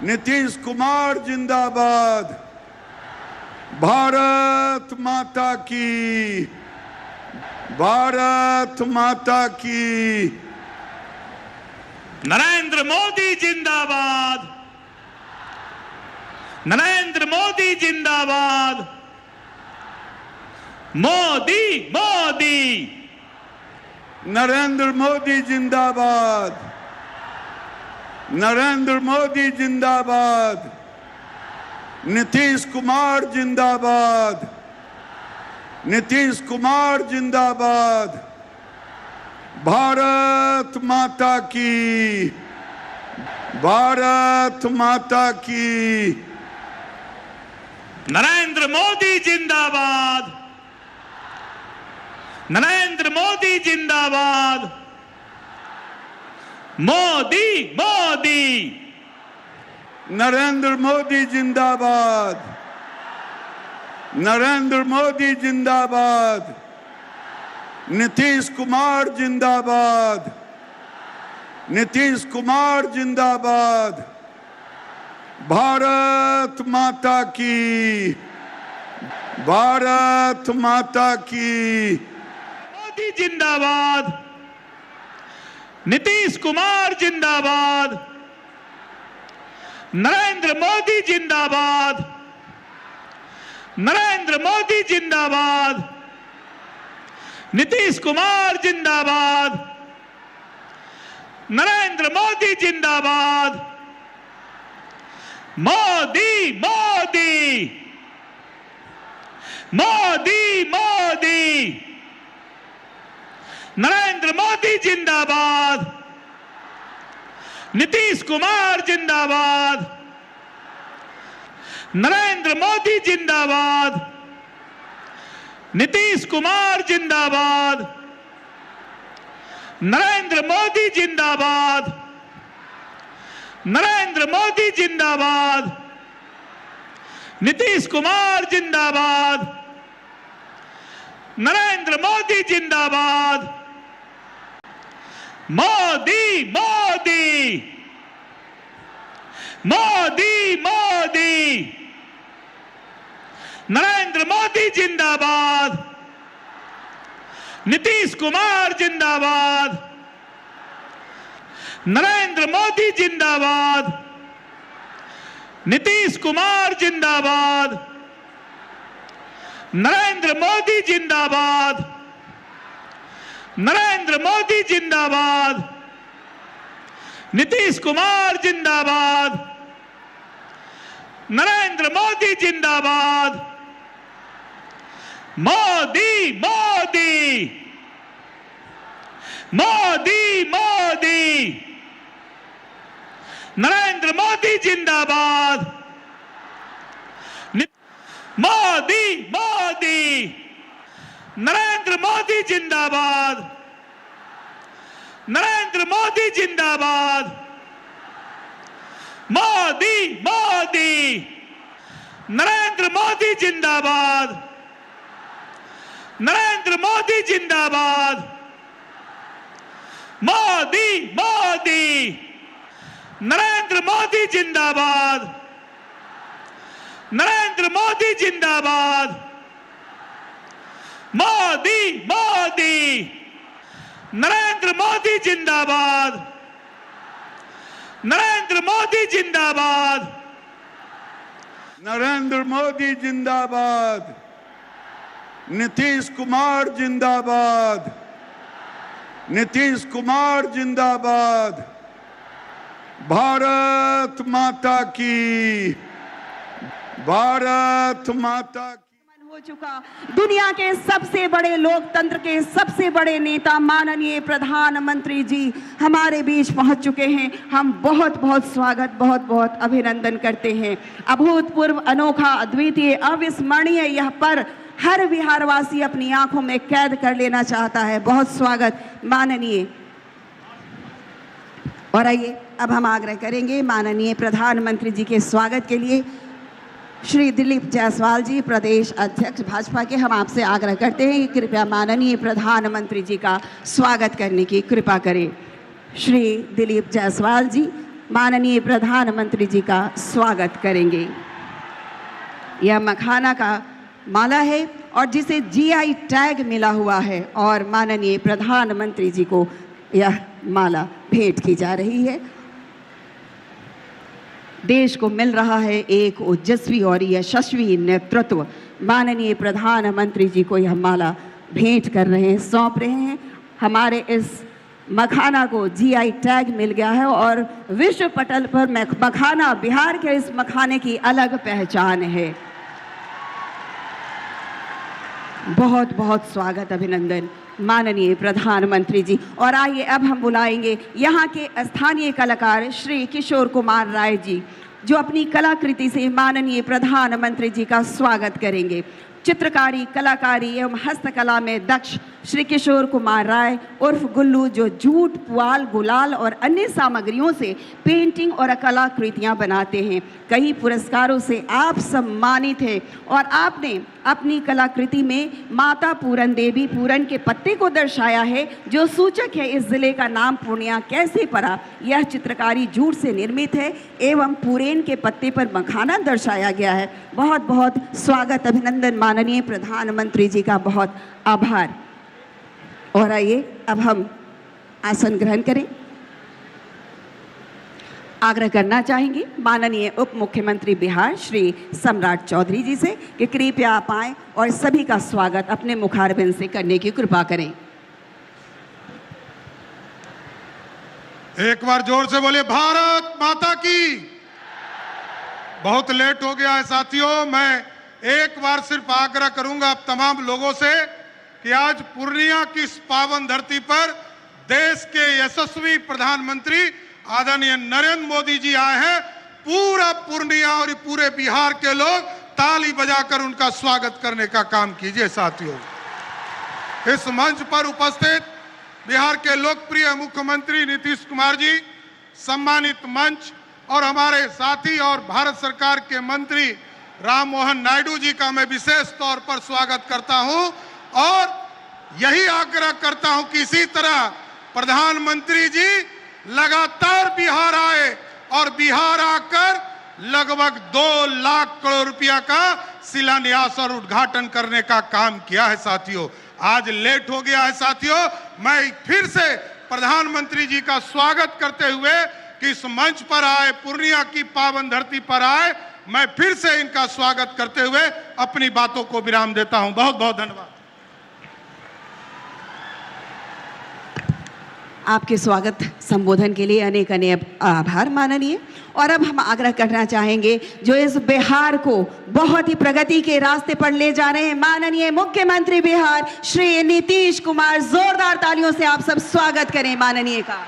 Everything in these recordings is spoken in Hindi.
नीतीश कुमार जिंदाबाद। भारत माता की, भारत माता की। नरेंद्र मोदी जिंदाबाद, नरेंद्र मोदी जिंदाबाद। मोदी मोदी, नरेंद्र मोदी जिंदाबाद, नरेंद्र मोदी जिंदाबाद। नीतीश कुमार जिंदाबाद, नीतीश कुमार जिंदाबाद। भारत माता की, भारत माता की। नरेंद्र मोदी जिंदाबाद, नरेंद्र मोदी जिंदाबाद। मोदी मोदी, नरेंद्र मोदी जिंदाबाद, नरेंद्र मोदी जिंदाबाद। नीतीश कुमार जिंदाबाद, नीतीश कुमार जिंदाबाद। भारत माता की, भारत माता की। मोदी जिंदाबाद, नीतीश कुमार जिंदाबाद। नरेंद्र मोदी जिंदाबाद, नरेंद्र मोदी जिंदाबाद। नीतीश कुमार जिंदाबाद, नरेंद्र मोदी जिंदाबाद। मोदी मोदी, मोदी मोदी। नरेंद्र मोदी जिंदाबाद, नीतीश कुमार जिंदाबाद। नरेंद्र मोदी जिंदाबाद, नीतीश कुमार जिंदाबाद। नरेंद्र मोदी जिंदाबाद, नरेंद्र मोदी जिंदाबाद। नीतीश कुमार जिंदाबाद, नरेंद्र मोदी जिंदाबाद। मोदी मोदी, मोदी मोदी। नरेंद्र मोदी जिंदाबाद, नीतीश कुमार जिंदाबाद। नरेंद्र मोदी जिंदाबाद, नीतीश कुमार जिंदाबाद। नरेंद्र मोदी जिंदाबाद, नरेंद्र मोदी जिंदाबाद। नीतीश कुमार जिंदाबाद। नरेंद्र मोदी जिंदाबाद। मोदी मोदी, मोदी मोदी। नरेंद्र मोदी जिंदाबाद। मोदी मोदी, नरेंद्र मोदी जिंदाबाद। नरेंद्र मोदी जिंदाबाद। मोदी मोदी, नरेंद्र मोदी जिंदाबाद। नरेंद्र मोदी जिंदाबाद। मोदी मोदी, नरेंद्र मोदी जिंदाबाद। नरेंद्र मोदी जिंदाबाद। मोदी मोदी, नरेंद्र मोदी जिंदाबाद। नरेंद्र मोदी जिंदाबाद। नरेंद्र मोदी जिंदाबाद। नीतीश कुमार जिंदाबाद, नीतीश कुमार जिंदाबाद। भारत माता की, भारत माता की। हो चुका दुनिया के सबसे बड़े लोकतंत्र के सबसे बड़े नेता माननीय प्रधानमंत्री जी हमारे बीच पहुंच चुके हैं। हम बहुत बहुत स्वागत, बहुत बहुत अभिनंदन करते हैं। अभूतपूर्व, अनोखा, अद्वितीय, अविस्मरणीय यह पर हर बिहारवासी अपनी आंखों में कैद कर लेना चाहता है। बहुत स्वागत माननीय। और आइए अब हम आग्रह करेंगे माननीय प्रधानमंत्री जी के स्वागत के लिए। श्री दिलीप जायसवाल जी, प्रदेश अध्यक्ष भाजपा के, हम आपसे आग्रह करते हैं कि कृपया माननीय प्रधानमंत्री जी का स्वागत करने की कृपा करें। श्री दिलीप जायसवाल जी, माननीय प्रधानमंत्री जी का स्वागत करेंगे। यह मखाना का माला है और जिसे जीआई टैग मिला हुआ है और माननीय प्रधानमंत्री जी को यह माला भेंट की जा रही है। देश को मिल रहा है एक ओजस्वी और यशस्वी नेतृत्व। माननीय प्रधानमंत्री जी को यह माला भेंट कर रहे हैं, सौंप रहे हैं। हमारे इस मखाना को जीआई टैग मिल गया है और विश्व पटल पर मखाना, बिहार के इस मखाने की अलग पहचान है। बहुत बहुत स्वागत, अभिनंदन माननीय प्रधानमंत्री जी। और आइए अब हम बुलाएंगे यहाँ के स्थानीय कलाकार श्री किशोर कुमार राय जी, जो अपनी कलाकृति से माननीय प्रधानमंत्री जी का स्वागत करेंगे। चित्रकारी, कलाकारी एवं हस्तकला में दक्ष श्री किशोर कुमार राय उर्फ गुल्लू, जो जूट, पुआल, गुलाल और अन्य सामग्रियों से पेंटिंग और कलाकृतियां बनाते हैं। कई पुरस्कारों से आप सम्मानित हैं और आपने अपनी कलाकृति में माता पूरन देवी पूरन के पत्ते को दर्शाया है, जो सूचक है इस जिले का नाम पूर्णिया कैसे पड़ा। यह चित्रकारी जूट से निर्मित है एवं पूरेन के पत्ते पर मखाना दर्शाया गया है। बहुत बहुत स्वागत, अभिनंदन माननीय प्रधानमंत्री जी का, बहुत आभार। और आइए अब हम आसन ग्रहण करें। आग्रह करना चाहेंगे माननीय उप मुख्यमंत्री बिहार श्री सम्राट चौधरी जी से कि कृपया आप आएं और सभी का स्वागत अपने मुखारबिंद से करने की कृपा करें। एक बार जोर से बोलिए भारत माता की। बहुत लेट हो गया है साथियों, मैं एक बार सिर्फ आग्रह करूंगा आप तमाम लोगों से कि आज पूर्णिया की इस पावन धरती पर देश के यशस्वी प्रधानमंत्री आदरणीय नरेंद्र मोदी जी आए हैं। पूरा पूर्णिया और पूरे बिहार के लोग ताली बजाकर उनका स्वागत करने का काम कीजिए साथियों। इस मंच पर उपस्थित बिहार के लोकप्रिय मुख्यमंत्री नीतीश कुमार जी, सम्मानित मंच और हमारे साथी और भारत सरकार के मंत्री राम मोहन नायडू जी का मैं विशेष तौर पर स्वागत करता हूं और यही आग्रह करता हूं कि इसी तरह प्रधानमंत्री जी लगातार बिहार आए और बिहार आकर लगभग 2 लाख करोड़ रुपया का शिलान्यास और उद्घाटन करने का काम किया है साथियों। आज लेट हो गया है साथियों, मैं फिर से प्रधानमंत्री जी का स्वागत करते हुए कि इस मंच पर आए, पूर्णिया की पावन धरती पर आए, मैं फिर से इनका स्वागत करते हुए अपनी बातों को विराम देता हूं। बहुत बहुत धन्यवाद। आपके स्वागत संबोधन के लिए अनेक अनेक आभार माननीय। और अब हम आग्रह करना चाहेंगे जो इस बिहार को बहुत ही प्रगति के रास्ते पर ले जा रहे हैं, माननीय मुख्यमंत्री बिहार श्री नीतीश कुमार। जोरदार तालियों से आप सब स्वागत करें माननीय का।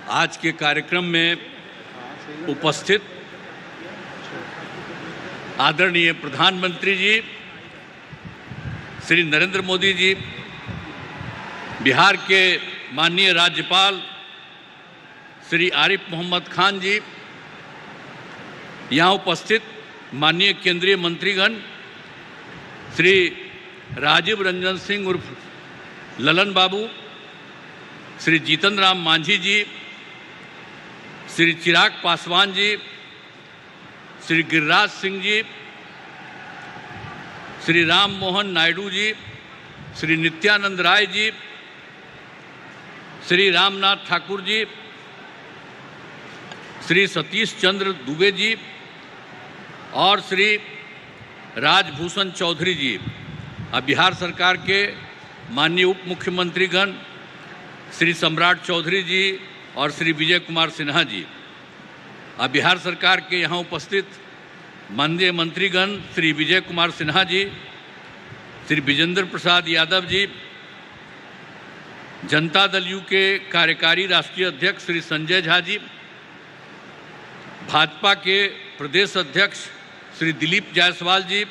आज के कार्यक्रम में उपस्थित आदरणीय प्रधानमंत्री जी श्री नरेंद्र मोदी जी, बिहार के माननीय राज्यपाल श्री आरिफ मोहम्मद खान जी, यहाँ उपस्थित माननीय केंद्रीय मंत्रीगण श्री राजीव रंजन सिंह उर्फ ललन बाबू, श्री जीतन राम मांझी जी, श्री चिराग पासवान जी, श्री गिरिराज सिंह जी, श्री राम मोहन नायडू जी, श्री नित्यानंद राय जी, श्री रामनाथ ठाकुर जी, श्री सतीश चंद्र दुबे जी और श्री राजभूषण चौधरी जी, बिहार सरकार के माननीय उप मुख्यमंत्रीगण श्री सम्राट चौधरी जी और श्री विजय कुमार सिन्हा जी, बिहार सरकार के यहाँ उपस्थित माननीय मंत्रीगण श्री विजय कुमार सिन्हा जी, श्री विजेंद्र प्रसाद यादव जी, जनता दल यू के कार्यकारी राष्ट्रीय अध्यक्ष श्री संजय झा जी, भाजपा के प्रदेश अध्यक्ष श्री दिलीप जायसवाल जी,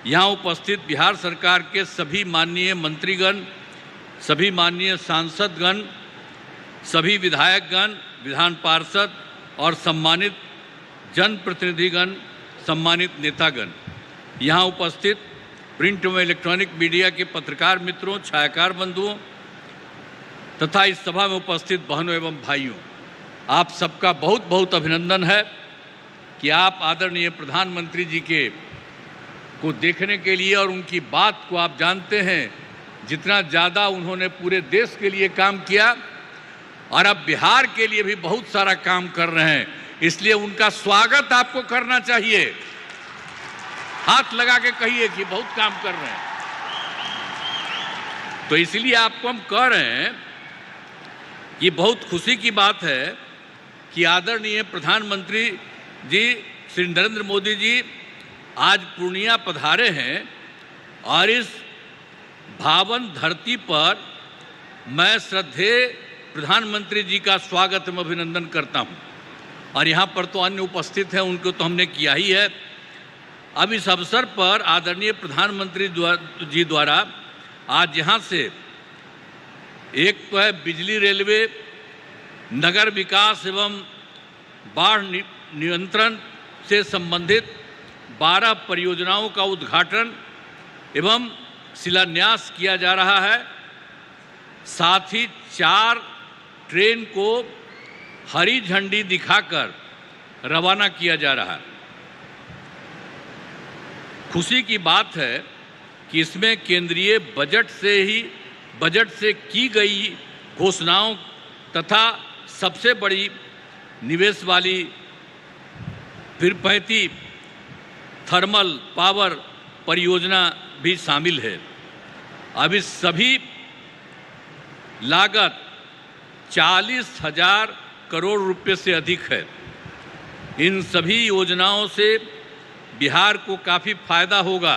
यहाँ उपस्थित बिहार सरकार के सभी माननीय मंत्रीगण, सभी माननीय सांसदगण, सभी विधायकगण, विधान पार्षद और सम्मानित जनप्रतिनिधिगण, सम्मानित नेतागण, यहाँ उपस्थित प्रिंट एवं इलेक्ट्रॉनिक मीडिया के पत्रकार मित्रों, छायाकार बंधुओं तथा इस सभा में उपस्थित बहनों एवं भाइयों, आप सबका बहुत बहुत अभिनंदन है कि आप आदरणीय प्रधानमंत्री जी को देखने के लिए और उनकी बात को आप जानते हैं जितना ज़्यादा उन्होंने पूरे देश के लिए काम किया और अब बिहार के लिए भी बहुत सारा काम कर रहे हैं, इसलिए उनका स्वागत आपको करना चाहिए। हाथ लगा के कहिए कि बहुत काम कर रहे हैं। तो इसलिए आपको हम कह रहे हैं कि बहुत खुशी की बात है कि आदरणीय प्रधानमंत्री जी श्री नरेंद्र मोदी जी आज पूर्णिया पधारे हैं और इस भावन धरती पर मैं श्रद्धेय प्रधानमंत्री जी का स्वागत एवं अभिनंदन करता हूं। और यहाँ पर तो अन्य उपस्थित हैं, उनको तो हमने किया ही है। अब इस अवसर पर आदरणीय प्रधानमंत्री जी द्वारा आज यहाँ से एक तो है बिजली, रेलवे, नगर विकास एवं बाढ़ नियंत्रण से संबंधित 12 परियोजनाओं का उद्घाटन एवं शिलान्यास किया जा रहा है। साथ ही 4 ट्रेन को हरी झंडी दिखाकर रवाना किया जा रहा है। खुशी की बात है कि इसमें केंद्रीय बजट से की गई घोषणाओं तथा सबसे बड़ी निवेश वाली पीरपैंती थर्मल पावर परियोजना भी शामिल है। अब इस सभी लागत 40,000 करोड़ रुपए से अधिक है। इन सभी योजनाओं से बिहार को काफ़ी फायदा होगा।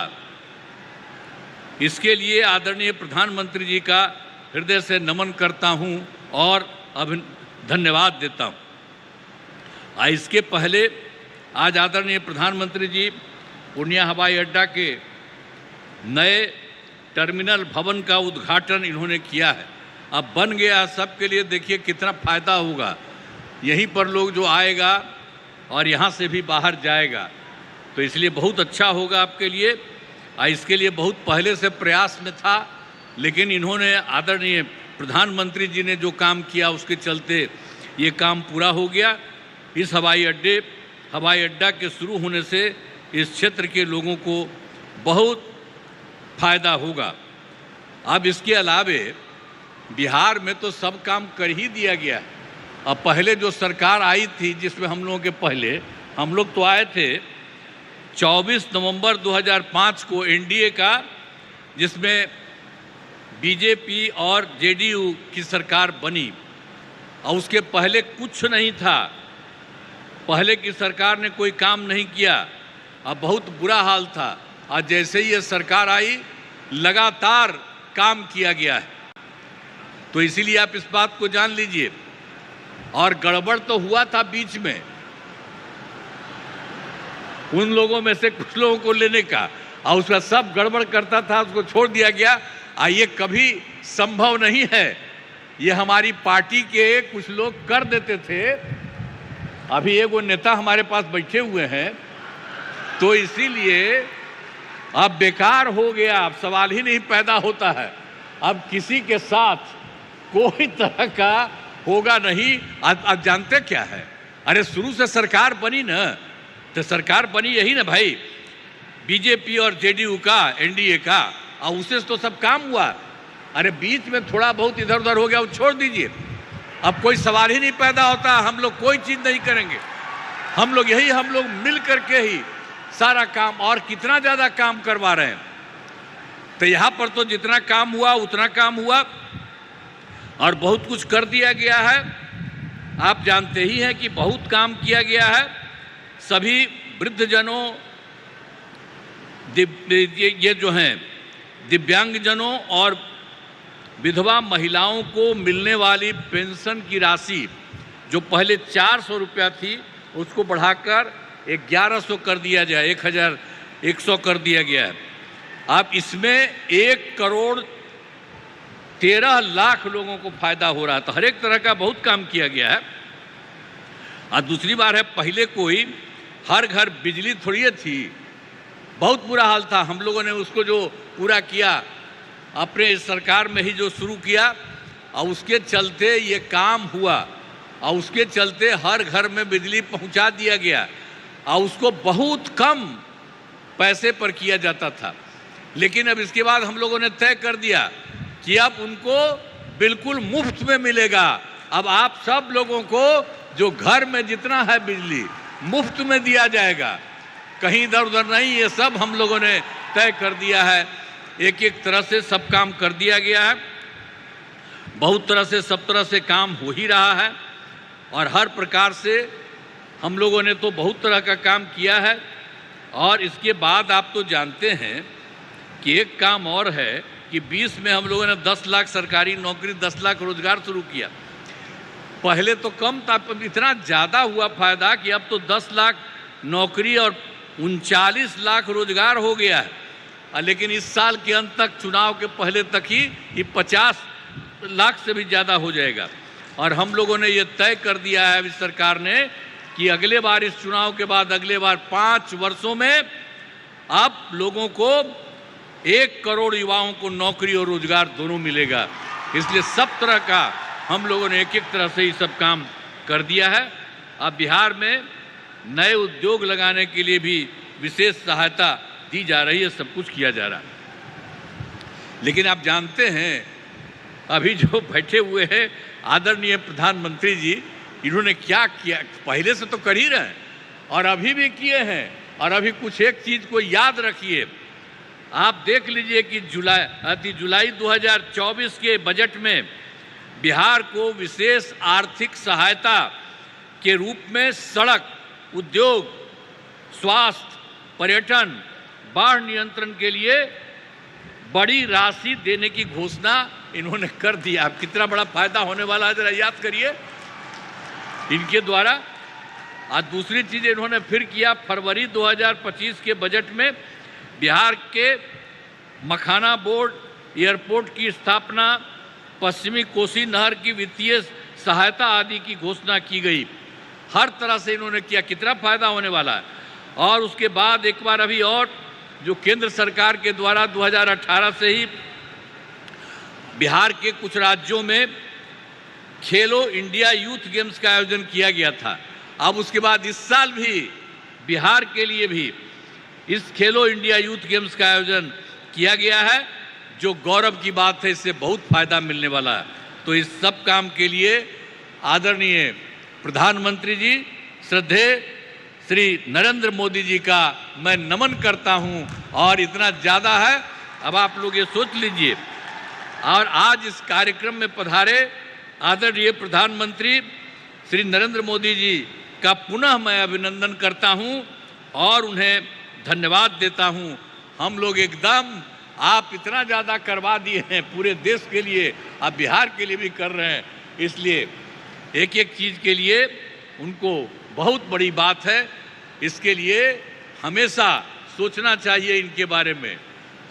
इसके लिए आदरणीय प्रधानमंत्री जी का हृदय से नमन करता हूं और धन्यवाद देता हूं। इसके पहले आज आदरणीय प्रधानमंत्री जी पूर्णिया हवाई अड्डा के नए टर्मिनल भवन का उद्घाटन इन्होंने किया है। अब बन गया सबके लिए, देखिए कितना फायदा होगा। यहीं पर लोग जो आएगा और यहाँ से भी बाहर जाएगा, तो इसलिए बहुत अच्छा होगा आपके लिए। इसके लिए बहुत पहले से प्रयास में था, लेकिन इन्होंने आदरणीय प्रधानमंत्री जी ने जो काम किया उसके चलते ये काम पूरा हो गया। इस हवाई अड्डा के शुरू होने से इस क्षेत्र के लोगों को बहुत फायदा होगा। अब इसके अलावे बिहार में तो सब काम कर ही दिया गया है। अब पहले जो सरकार आई थी, जिसमें हम लोगों के पहले हम लोग तो आए थे 24 नवंबर 2005 को एनडीए का, जिसमें बीजेपी और जेडीयू की सरकार बनी और उसके पहले कुछ नहीं था। पहले की सरकार ने कोई काम नहीं किया, अब बहुत बुरा हाल था। आज जैसे ही ये सरकार आई लगातार काम किया गया है। तो इसीलिए आप इस बात को जान लीजिए। और गड़बड़ तो हुआ था बीच में, उन लोगों में से कुछ लोगों को लेने का, और उसका सब गड़बड़ करता था, उसको छोड़ दिया गया। ये कभी संभव नहीं है। ये हमारी पार्टी के कुछ लोग कर देते थे। अभी एक वो नेता हमारे पास बैठे हुए हैं, तो इसीलिए अब बेकार हो गया, अब सवाल ही नहीं पैदा होता है। अब किसी के साथ कोई तरह का होगा नहीं। अब जानते क्या है, अरे शुरू से सरकार बनी ना, तो सरकार बनी यही ना भाई, बीजेपी और जेडीयू का, एनडीए का, और उससे तो सब काम हुआ। अरे बीच में थोड़ा बहुत इधर उधर हो गया, वो छोड़ दीजिए। अब कोई सवाल ही नहीं पैदा होता। हम लोग कोई चीज़ नहीं करेंगे, हम लोग मिल करके ही सारा काम, और कितना ज़्यादा काम करवा रहे हैं। तो यहाँ पर तो जितना काम हुआ उतना काम हुआ और बहुत कुछ कर दिया गया है। आप जानते ही हैं कि बहुत काम किया गया है। सभी वृद्धजनों, ये जो हैं दिव्यांगजनों और विधवा महिलाओं को मिलने वाली पेंशन की राशि जो पहले 400 रुपया थी, उसको बढ़ाकर 1100 कर दिया जाए, 1100 कर दिया गया है। अब इसमें 1,13,00,000 लोगों को फायदा हो रहा था। हर एक तरह का बहुत काम किया गया है। और दूसरी बात है, पहले कोई हर घर बिजली थोड़ी थी, बहुत बुरा हाल था। हम लोगों ने उसको जो पूरा किया अपने सरकार में ही जो शुरू किया, और उसके चलते ये काम हुआ, और उसके चलते हर घर में बिजली पहुंचा दिया गया, और उसको बहुत कम पैसे पर किया जाता था। लेकिन अब इसके बाद हम लोगों ने तय कर दिया कि अब उनको बिल्कुल मुफ्त में मिलेगा। अब आप सब लोगों को जो घर में जितना है बिजली मुफ्त में दिया जाएगा, कहीं इधर उधर नहीं। ये सब हम लोगों ने तय कर दिया है। एक एक तरह से सब काम कर दिया गया है। बहुत तरह से सब तरह से काम हो ही रहा है, और हर प्रकार से हम लोगों ने तो बहुत तरह का काम किया है। और इसके बाद आप तो जानते हैं कि एक काम और है कि 20 में हम लोगों ने 10 लाख सरकारी नौकरी, 10 लाख रोजगार शुरू किया। पहले तो कम था, पर इतना ज़्यादा हुआ फायदा कि अब तो 10 लाख नौकरी और 39 लाख रोजगार हो गया है। लेकिन इस साल के अंत तक, चुनाव के पहले तक ही ये 50 लाख से भी ज़्यादा हो जाएगा। और हम लोगों ने ये तय कर दिया है इस सरकार ने कि अगले बार, इस चुनाव के बाद अगले बार 5 वर्षों में आप लोगों को 1 करोड़ युवाओं को नौकरी और रोजगार दोनों मिलेगा। इसलिए सब तरह का हम लोगों ने एक एक तरह से ये सब काम कर दिया है। अब बिहार में नए उद्योग लगाने के लिए भी विशेष सहायता दी जा रही है, सब कुछ किया जा रहा है। लेकिन आप जानते हैं, अभी जो बैठे हुए हैं आदरणीय प्रधानमंत्री जी, इन्होंने क्या किया? पहले से तो कर ही रहे हैं और अभी भी किए हैं। और अभी कुछ एक चीज़ को याद रखिए, आप देख लीजिए कि जुलाई 2024 के बजट में बिहार को विशेष आर्थिक सहायता के रूप में सड़क, उद्योग, स्वास्थ्य, पर्यटन, बाढ़ नियंत्रण के लिए बड़ी राशि देने की घोषणा इन्होंने कर दिया। अब कितना बड़ा फायदा होने वाला है जरा याद करिए इनके द्वारा। आज दूसरी चीज़ इन्होंने फिर किया, फरवरी 2025 के बजट में बिहार के मखाना बोर्ड एयरपोर्ट की स्थापना, पश्चिमी कोसी नहर की वित्तीय सहायता आदि की घोषणा की गई। हर तरह से इन्होंने किया, कितना फायदा होने वाला है। और उसके बाद एक बार अभी और जो केंद्र सरकार के द्वारा 2018 से ही बिहार के कुछ राज्यों में खेलो इंडिया यूथ गेम्स का आयोजन किया गया था। अब उसके बाद इस साल भी बिहार के लिए भी इस खेलो इंडिया यूथ गेम्स का आयोजन किया गया है, जो गौरव की बात है। इससे बहुत फायदा मिलने वाला है। तो इस सब काम के लिए आदरणीय प्रधानमंत्री जी, श्रद्धेय श्री नरेंद्र मोदी जी का मैं नमन करता हूं। और इतना ज़्यादा है, अब आप लोग ये सोच लीजिए। और आज इस कार्यक्रम में पधारे आदरणीय प्रधानमंत्री श्री नरेंद्र मोदी जी का पुनः मैं अभिनंदन करता हूं और उन्हें धन्यवाद देता हूं। हम लोग एकदम, आप इतना ज़्यादा करवा दिए हैं पूरे देश के लिए, आप बिहार के लिए भी कर रहे हैं। इसलिए एक एक चीज़ के लिए उनको बहुत बड़ी बात है। इसके लिए हमेशा सोचना चाहिए इनके बारे में,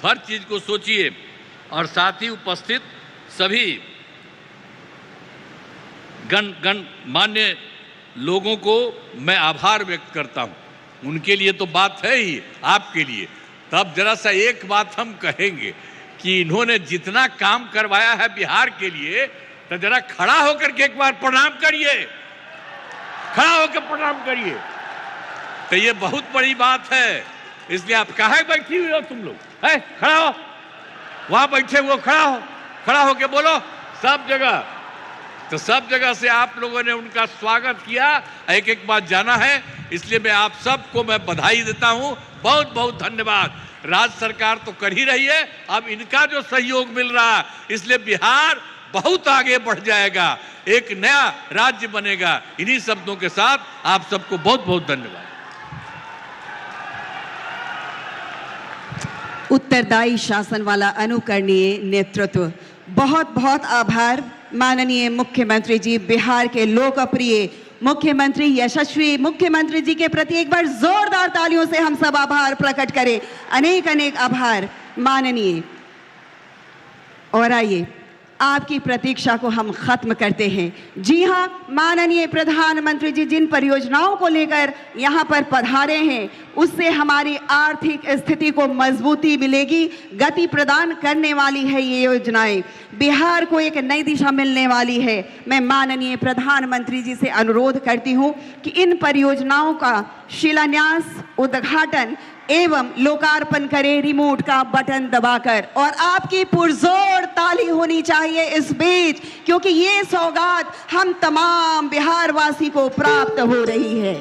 हर चीज़ को सोचिए। और साथ ही उपस्थित सभी गणमान्य लोगों को मैं आभार व्यक्त करता हूं। उनके लिए तो बात है ही, आपके लिए। तब जरा सा एक बात हम कहेंगे कि इन्होंने जितना काम करवाया है बिहार के लिए, तो जरा खड़ा होकर के एक बार प्रणाम करिए, खड़ा होकर प्रणाम करिए। तो ये बहुत बड़ी बात है। इसलिए आप कहाँ बैठी हुई हो तुम लोग? है, खड़ा हो, वहां बैठे हुए खड़ा होके बोलो सब जगह। तो सब जगह से आप लोगों ने उनका स्वागत किया, एक एक बात जाना है। इसलिए मैं आप सबको मैं बधाई देता हूं, बहुत बहुत धन्यवाद। राज्य सरकार तो कर ही रही है, अब इनका जो सहयोग मिल रहा है, इसलिए बिहार बहुत आगे बढ़ जाएगा, एक नया राज्य बनेगा। इन्हीं शब्दों के साथ आप सबको बहुत बहुत धन्यवाद। उत्तरदायी शासन वाला अनुकरणीय नेतृत्व, बहुत बहुत आभार माननीय मुख्यमंत्री जी। बिहार के लोकप्रिय मुख्यमंत्री, यशस्वी मुख्यमंत्री जी के प्रति एक बार जोरदार तालियों से हम सब आभार प्रकट करें। अनेक अनेक आभार। माननीय, और आइए आपकी प्रतीक्षा को हम खत्म करते हैं। जी हाँ, माननीय प्रधानमंत्री जी जिन परियोजनाओं को लेकर यहाँ पर पधारे हैं, उससे हमारी आर्थिक स्थिति को मजबूती मिलेगी, गति प्रदान करने वाली है ये योजनाएं, बिहार को एक नई दिशा मिलने वाली है। मैं माननीय प्रधानमंत्री जी से अनुरोध करती हूँ कि इन परियोजनाओं का शिलान्यास, उद्घाटन एवं लोकार्पण करें रिमोट का बटन दबाकर, और आपकी पुरजोर ताली होनी चाहिए इस बीच, क्योंकि ये सौगात हम तमाम बिहार वासी को प्राप्त हो रही है।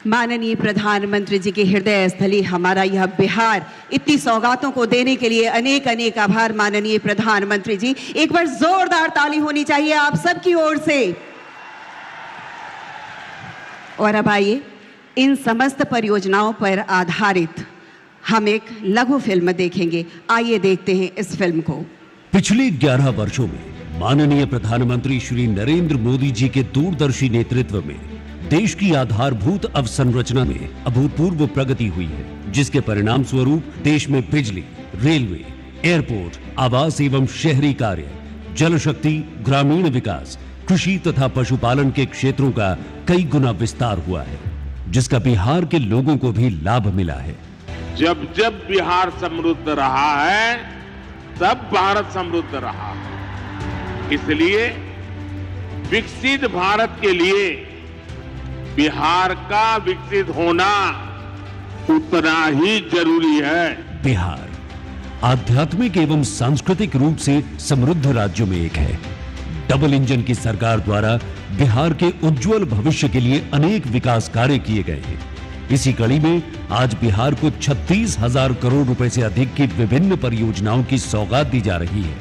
माननीय प्रधानमंत्री जी की हृदय स्थली हमारा यह बिहार, इतनी सौगातों को देने के लिए अनेक अनेक आभार माननीय प्रधानमंत्री जी। एक बार जोरदार ताली होनी चाहिए आप सबकी ओर से। और अब आइए इन समस्त परियोजनाओं पर आधारित हम एक लघु फिल्म देखेंगे। आइए देखते हैं इस फिल्म को। पिछले 11 वर्षों में माननीय प्रधानमंत्री श्री नरेंद्र मोदी जी के दूरदर्शी नेतृत्व में देश की आधारभूत अवसंरचना में अभूतपूर्व प्रगति हुई है, जिसके परिणाम स्वरूप देश में बिजली, रेलवे, एयरपोर्ट, आवास एवं शहरी कार्य, जल शक्ति, ग्रामीण विकास, कृषि तथा पशुपालन के क्षेत्रों का कई गुना विस्तार हुआ है, जिसका बिहार के लोगों को भी लाभ मिला है। जब जब बिहार समृद्ध रहा है, तब भारत समृद्ध रहा है। इसलिए विकसित भारत के लिए बिहार का विकसित होना उतना ही जरूरी है। बिहार आध्यात्मिक एवं सांस्कृतिक रूप से समृद्ध राज्यों में एक है। डबल इंजन की सरकार द्वारा बिहार के उज्जवल भविष्य के लिए अनेक विकास कार्य किए गए हैं। इसी कड़ी में आज बिहार को 36,000 करोड़ रुपए से अधिक की विभिन्न परियोजनाओं की सौगात दी जा रही है,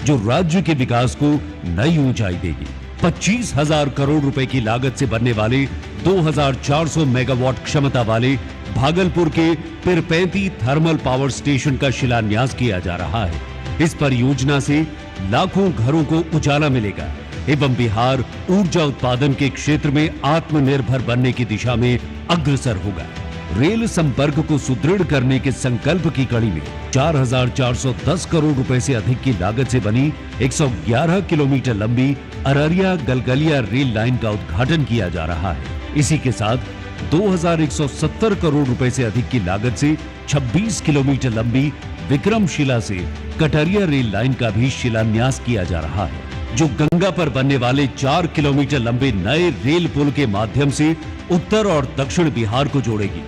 जो राज्य के विकास को नई ऊंचाई देगी। 25,000 करोड़ रुपए की लागत से बनने वाले 2,400 मेगावाट क्षमता वाले भागलपुर के पिरपैंती थर्मल पावर स्टेशन का शिलान्यास किया जा रहा है। इस परियोजना से लाखों घरों को उजाला मिलेगा एवं बिहार ऊर्जा उत्पादन के क्षेत्र में आत्मनिर्भर बनने की दिशा में अग्रसर होगा। रेल संपर्क को सुदृढ़ करने के संकल्प की कड़ी में 4,410 करोड़ रुपए से अधिक की लागत से बनी 111 किलोमीटर लंबी अररिया गलगलिया रेल लाइन का उद्घाटन किया जा रहा है। इसी के साथ 2,170 करोड़ रुपए से अधिक की लागत से 26 किलोमीटर लंबी विक्रमशिला से कटरिया रेल लाइन का भी शिलान्यास किया जा रहा है, जो गंगा पर बनने वाले 4 किलोमीटर लंबे नए रेल पुल के माध्यम से उत्तर और दक्षिण बिहार को जोड़ेगी।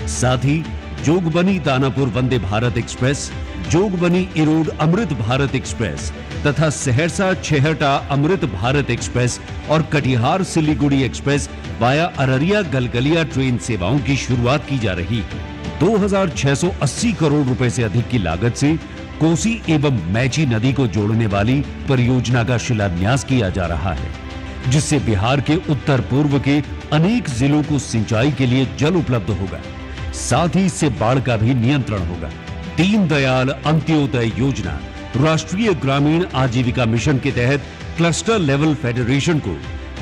साथ ही जोगबनी दानापुर वंदे भारत एक्सप्रेस, जोगबनी इरोड अमृत भारत एक्सप्रेस तथा सहरसा छेहटा अमृत भारत एक्सप्रेस और Katihar Siliguri express via Araria Galgalia train सेवाओं की शुरुआत की जा रही है। 2,680 करोड़ रुपए से अधिक की लागत से कोसी एवं मैची नदी को जोड़ने वाली परियोजना का शिलान्यास किया जा रहा है, जिससे बिहार के उत्तर पूर्व के अनेक जिलों को सिंचाई के लिए जल उपलब्ध होगा। साथ ही इससे बाढ़ का भी नियंत्रण होगा। दीनदयाल अंत्योदय योजना राष्ट्रीय ग्रामीण आजीविका मिशन के तहत क्लस्टर लेवल फेडरेशन को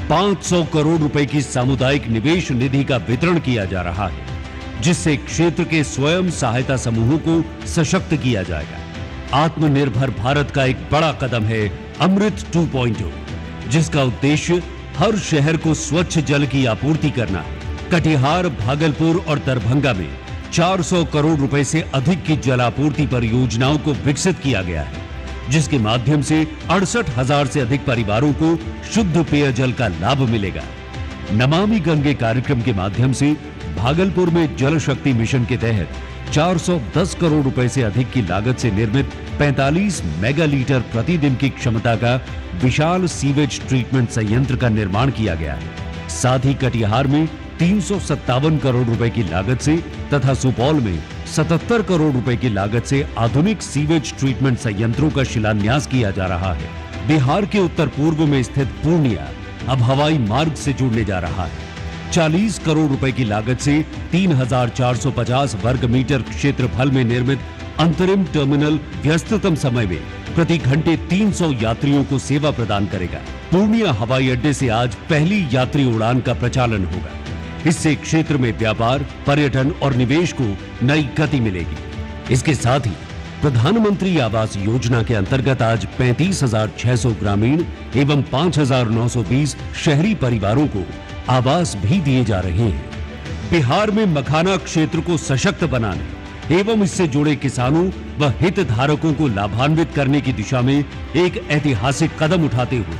500 करोड़ रुपए की सामुदायिक निवेश निधि का वितरण किया जा रहा है, जिससे क्षेत्र के स्वयं सहायता समूहों को सशक्त किया जाएगा। आत्मनिर्भर भारत का एक बड़ा कदम है अमृत 2.0, जिसका उद्देश्य हर शहर को स्वच्छ जल की आपूर्ति करना है। कटिहार, भागलपुर और दरभंगा में 400 करोड़ रुपए से अधिक की जलापूर्ति परियोजनाओं को विकसित किया गया है, जिसके माध्यम से 68,000 से अधिक परिवारों को शुद्ध पेयजल का लाभ मिलेगा। नमामि गंगे कार्यक्रम के माध्यम से भागलपुर में जल शक्ति मिशन के तहत 410 करोड़ रुपए से अधिक की लागत से निर्मित 45 मेगालीटर प्रतिदिन की क्षमता का विशाल सीवेज ट्रीटमेंट संयंत्र का निर्माण किया गया है। साथ ही कटिहार में 357 करोड़ रुपए की लागत से तथा सुपौल में 77 करोड़ रुपए की लागत से आधुनिक सीवेज ट्रीटमेंट संयंत्रों का शिलान्यास किया जा रहा है। बिहार के उत्तर पूर्व में स्थित पूर्णिया अब हवाई मार्ग से जुड़ने जा रहा है। 40 करोड़ रुपए की लागत से 3,450 वर्ग मीटर क्षेत्रफल में निर्मित अंतरिम टर्मिनल व्यस्ततम समय में प्रति घंटे 300 यात्रियों को सेवा प्रदान करेगा। पूर्णिया हवाई अड्डे से आज पहली यात्री उड़ान का प्रचालन होगा। इससे क्षेत्र में व्यापार, पर्यटन और निवेश को नई गति मिलेगी। इसके साथ ही प्रधानमंत्री आवास योजना के अंतर्गत आज 35,600 ग्रामीण एवं 5,920 शहरी परिवारों को आवास भी दिए जा रहे हैं। बिहार में मखाना क्षेत्र को सशक्त बनाने एवं इससे जुड़े किसानों व हितधारकों को लाभान्वित करने की दिशा में एक ऐतिहासिक कदम उठाते हुए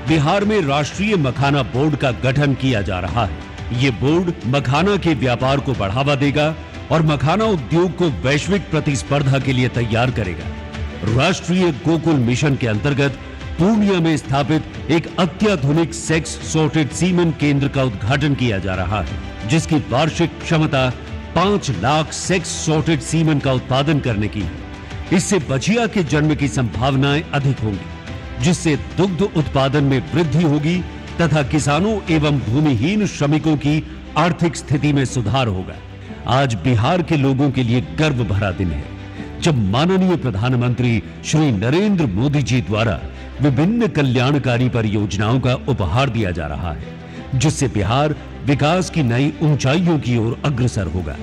बिहार में राष्ट्रीय मखाना बोर्ड का गठन किया जा रहा है। ये बोर्ड मखाना के व्यापार को बढ़ावा देगा और मखाना उद्योग को वैश्विक प्रतिस्पर्धा के लिए तैयार करेगा। राष्ट्रीय गोकुल मिशन के अंतर्गत पूर्णिया में स्थापित एक अत्याधुनिक सेक्स सॉर्टेड सीमेन केंद्र का उद्घाटन किया जा रहा है, जिसकी वार्षिक क्षमता 5 लाख सेक्स सॉर्टेड सीमेन का उत्पादन करने की है। इससे बछिया के जन्म की संभावनाएं अधिक होंगी, जिससे दुग्ध उत्पादन में वृद्धि होगी तथा किसानों एवं भूमिहीन श्रमिकों की आर्थिक स्थिति में सुधार होगा। आज बिहार के लोगों के लिए गर्व भरा दिन है, जब माननीय प्रधानमंत्री श्री नरेंद्र मोदी जी द्वारा विभिन्न कल्याणकारी परियोजनाओं का उपहार दिया जा रहा है, जिससे बिहार विकास की नई ऊंचाइयों की ओर अग्रसर होगा।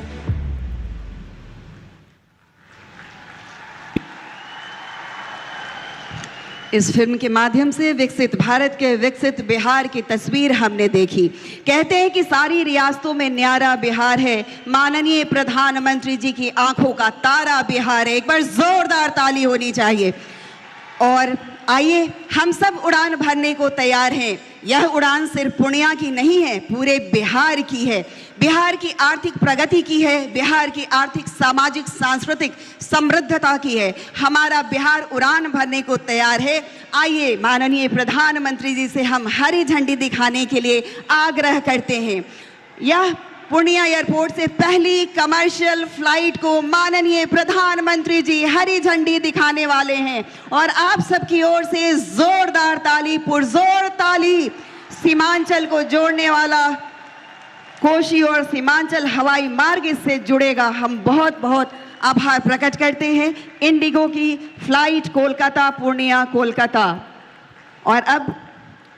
इस फिल्म के माध्यम से विकसित भारत के विकसित बिहार की तस्वीर हमने देखी। कहते हैं कि सारी रियासतों में न्यारा बिहार है, माननीय प्रधानमंत्री जी की आंखों का तारा बिहार है। एक बार जोरदार ताली होनी चाहिए। और आइए, हम सब उड़ान भरने को तैयार हैं। यह उड़ान सिर्फ पूर्णिया की नहीं है, पूरे बिहार की है। बिहार की आर्थिक प्रगति की है, बिहार की आर्थिक, सामाजिक, सांस्कृतिक समृद्धता की है। हमारा बिहार उड़ान भरने को तैयार है। आइए, माननीय प्रधानमंत्री जी से हम हरी झंडी दिखाने के लिए आग्रह करते हैं। यह पूर्णिया एयरपोर्ट से पहली कमर्शियल फ्लाइट को माननीय प्रधानमंत्री जी हरी झंडी दिखाने वाले हैं और आप सबकी ओर से जोरदार ताली, पुरजोर ताली। सीमांचल को जोड़ने वाला कोशी और सीमांचल हवाई मार्ग इससे जुड़ेगा। हम बहुत बहुत आभार प्रकट करते हैं इंडिगो की फ्लाइट कोलकाता, पूर्णिया, कोलकाता। और अब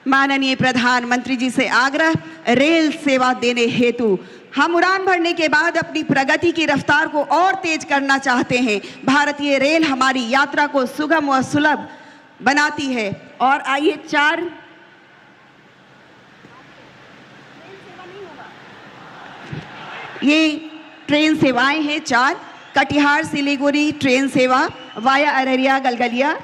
माननीय प्रधानमंत्री जी से आग्रह, रेल सेवा देने हेतु हम उड़ान भरने के बाद अपनी प्रगति की रफ्तार को और तेज करना चाहते हैं। भारतीय रेल हमारी यात्रा को सुगम और सुलभ बनाती है। और आइए, 4 ये ट्रेन सेवाएं हैं। 4 कटिहार सिलीगुड़ी ट्रेन सेवा वाया अररिया गलगलिया,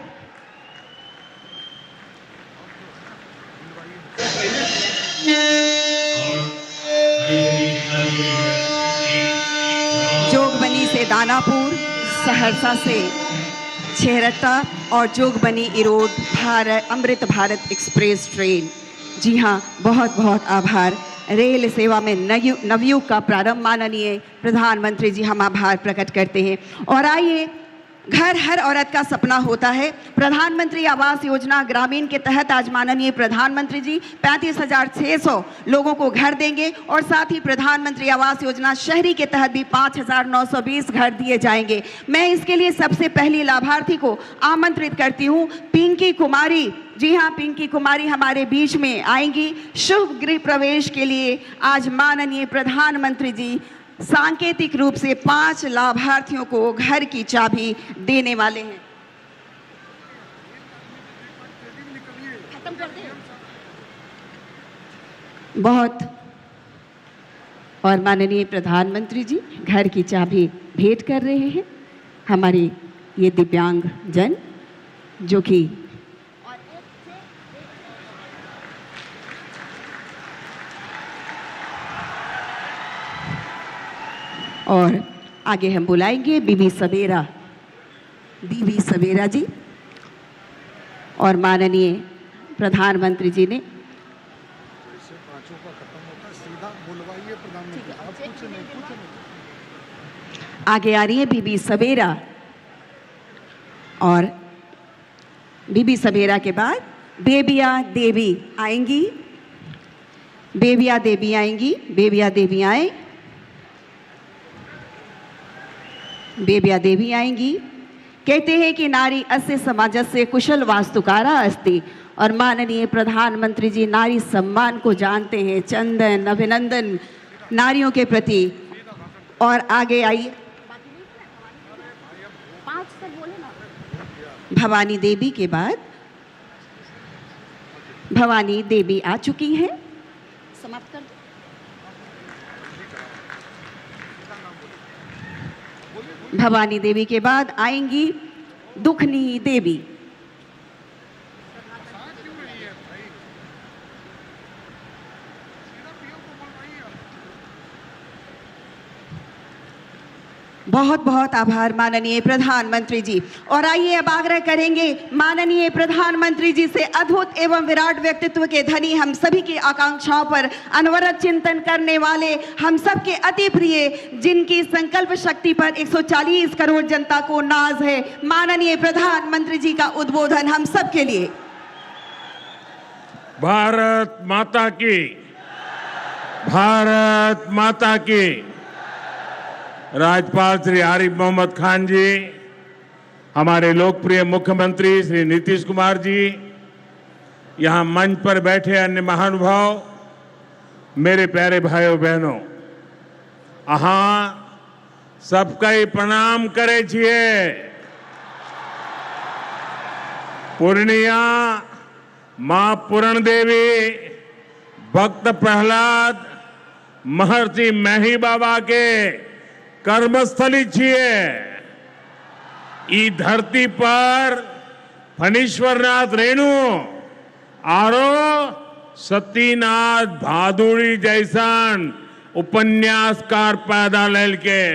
जोगबनी से दानापुर, सहरसा से छेहरट्टा और जोगबनी इरोड अमृत भारत एक्सप्रेस ट्रेन। जी हाँ, बहुत बहुत आभार। रेल सेवा में नवयुग का प्रारंभ, माननीय प्रधानमंत्री जी, हम आभार प्रकट करते हैं। और आइए, घर हर औरत का सपना होता है। प्रधानमंत्री आवास योजना ग्रामीण के तहत आज माननीय प्रधानमंत्री जी 35,600 लोगों को घर देंगे और साथ ही प्रधानमंत्री आवास योजना शहरी के तहत भी 5,920 घर दिए जाएंगे। मैं इसके लिए सबसे पहली लाभार्थी को आमंत्रित करती हूँ, पिंकी कुमारी। जी हाँ, पिंकी कुमारी हमारे बीच में आएंगी। शुभ गृह प्रवेश के लिए आज माननीय प्रधानमंत्री जी सांकेतिक रूप से 5 लाभार्थियों को घर की चाबी देने वाले हैं। खत्म कर दे। बहुत और माननीय प्रधानमंत्री जी घर की चाबी भेंट कर रहे हैं हमारे ये दिव्यांग जन, जो कि और आगे हम बुलाएंगे बीबी सवेरा जी। और माननीय प्रधानमंत्री जी ने आगे आ रही है बीबी सवेरा, और बीबी सवेरा के बाद बेबिया देवी आएंगी। बेबिया देवी आएंगी। बेबिया देवी आए। बेबिया देवी आएंगी। कहते हैं कि नारी अस्य समाजस्य कुशल वास्तुकारा अस्ति, और माननीय प्रधानमंत्री जी नारी सम्मान को जानते हैं। चंदन अभिनंदन नारियों के प्रति। और आगे आइए, भवानी देवी के बाद भवानी देवी आ चुकी हैं। समाप्त कर दो। भवानी देवी के बाद आएंगी दुखनी देवी। बहुत बहुत आभार माननीय प्रधानमंत्री जी। और आइए अब आग्रह करेंगे माननीय प्रधानमंत्री जी से अद्भुत एवं विराट व्यक्तित्व के धनी, हम सभी की आकांक्षाओं पर अनवरत चिंतन करने वाले, हम सबके अति प्रिय, जिनकी संकल्प शक्ति पर 140 करोड़ जनता को नाज है, माननीय प्रधानमंत्री जी का उद्बोधन हम सबके लिए। भारत माता की, भारत माता की। राज्यपाल श्री आरिफ मोहम्मद खान जी, हमारे लोकप्रिय मुख्यमंत्री श्री नीतीश कुमार जी, यहाँ मंच पर बैठे अन्य महानुभाव, मेरे प्यारे भाइयों बहनों, अहाँ सबका प्रणाम करे छिए। पूर्णिया मां पूरण देवी, भक्त प्रहलाद, महर्षि मेही बाबा के कर्मस्थली छिए। ई धरती पर फणीश्वरनाथ रेणु आरो सतीनाथ भादुड़ी जैसन उपन्यासकार पैदा लेल के,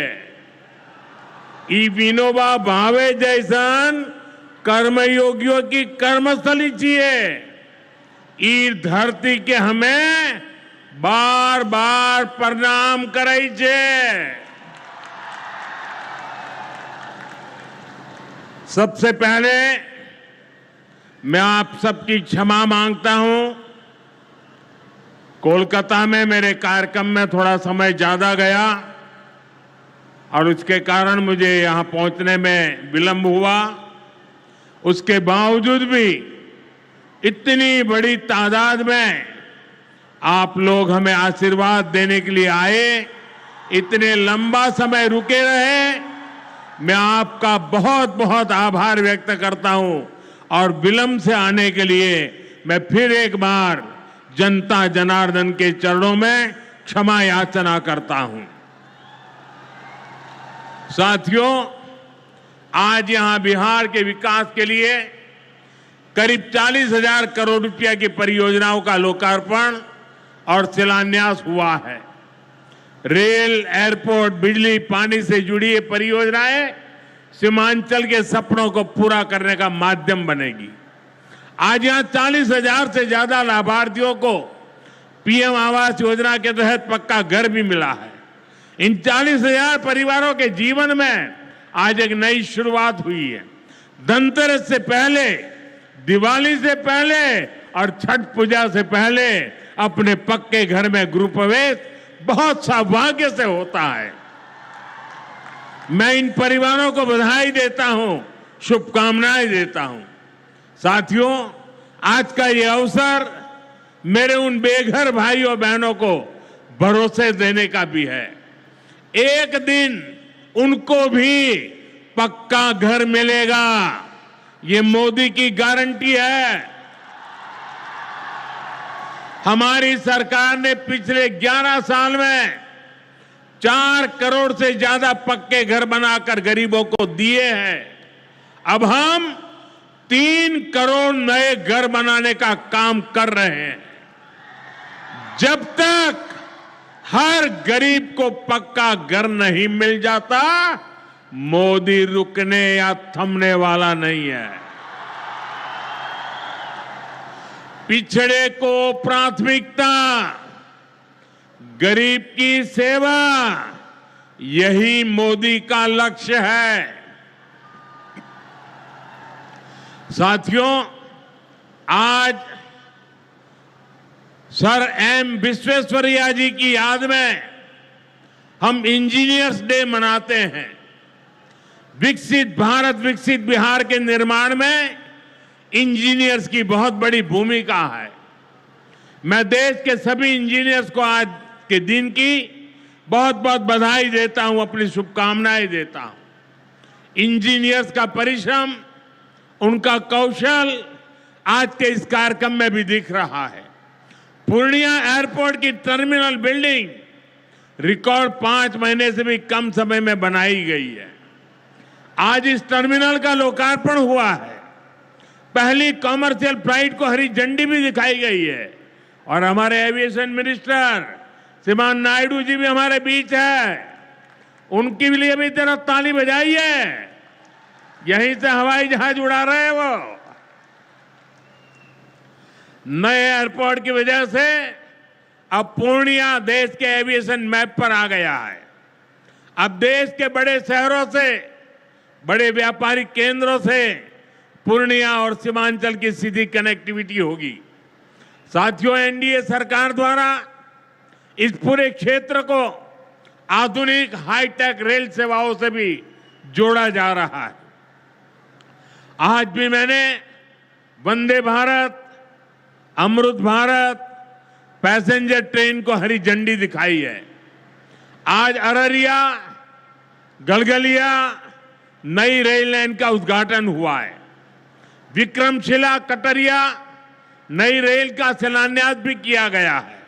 ई विनोबा भावे जैसन कर्मयोगियों की कर्मस्थली छिए। ई धरती के हमें बार बार प्रणाम करे छे। सबसे पहले मैं आप सबकी क्षमा मांगता हूं। कोलकाता में मेरे कार्यक्रम में थोड़ा समय ज्यादा गया और उसके कारण मुझे यहां पहुंचने में विलंब हुआ। उसके बावजूद भी इतनी बड़ी तादाद में आप लोग हमें आशीर्वाद देने के लिए आए, इतने लंबा समय रुके रहे, मैं आपका बहुत बहुत आभार व्यक्त करता हूं। और विलंब से आने के लिए मैं फिर एक बार जनता जनार्दन के चरणों में क्षमा याचना करता हूं। साथियों, आज यहां बिहार के विकास के लिए करीब 40,000 करोड़ रुपया की परियोजनाओं का लोकार्पण और शिलान्यास हुआ है। रेल, एयरपोर्ट, बिजली, पानी से जुड़ी ये परियोजनाएं सीमांचल के सपनों को पूरा करने का माध्यम बनेगी। आज यहां 40,000 से ज्यादा लाभार्थियों को पीएम आवास योजना के तहत पक्का घर भी मिला है। इन 40,000 परिवारों के जीवन में आज एक नई शुरुआत हुई है। धनतेरस से पहले, दिवाली से पहले और छठ पूजा से पहले अपने पक्के घर में गृह प्रवेश बहुत सौभाग्य से होता है। मैं इन परिवारों को बधाई देता हूं, शुभकामनाएं देता हूं। साथियों, आज का ये अवसर मेरे उन बेघर भाइयों बहनों को भरोसे देने का भी है। एक दिन उनको भी पक्का घर मिलेगा, ये मोदी की गारंटी है। हमारी सरकार ने पिछले 11 साल में 4 करोड़ से ज्यादा पक्के घर बनाकर गरीबों को दिए हैं। अब हम 3 करोड़ नए घर बनाने का काम कर रहे हैं। जब तक हर गरीब को पक्का घर नहीं मिल जाता, मोदी रुकने या थमने वाला नहीं है। पिछड़े को प्राथमिकता, गरीब की सेवा, यही मोदी का लक्ष्य है। साथियों, आज सर एम विश्वेश्वरैया जी की याद में हम इंजीनियर्स डे मनाते हैं। विकसित भारत, विकसित बिहार के निर्माण में इंजीनियर्स की बहुत बड़ी भूमिका है। मैं देश के सभी इंजीनियर्स को आज के दिन की बहुत बहुत बधाई देता हूं, अपनी शुभकामनाएं देता हूं। इंजीनियर्स का परिश्रम, उनका कौशल आज के इस कार्यक्रम में भी दिख रहा है। पूर्णिया एयरपोर्ट की टर्मिनल बिल्डिंग रिकॉर्ड 5 महीने से भी कम समय में बनाई गई है। आज इस टर्मिनल का लोकार्पण हुआ है। पहली कॉमर्शियल फ्लाइट को हरी झंडी भी दिखाई गई है और हमारे एविएशन मिनिस्टर श्रीमान नायडू जी भी हमारे बीच है। उनके लिए भी जरा ताली बजाइए। यहीं से हवाई जहाज उड़ा रहे हैं वो। नए एयरपोर्ट की वजह से अब पूर्णिया देश के एविएशन मैप पर आ गया है। अब देश के बड़े शहरों से, बड़े व्यापारिक केंद्रों से पूर्णिया और सीमांचल की सीधी कनेक्टिविटी होगी। साथियों, एनडीए सरकार द्वारा इस पूरे क्षेत्र को आधुनिक हाईटेक रेल सेवाओं से भी जोड़ा जा रहा है। आज भी मैंने वंदे भारत, अमृत भारत पैसेंजर ट्रेन को हरी झंडी दिखाई है। आज अररिया, गलगलिया नई रेल लाइन का उद्घाटन हुआ है। विक्रमशिला, कटरिया नई रेल का शिलान्यास भी किया गया है।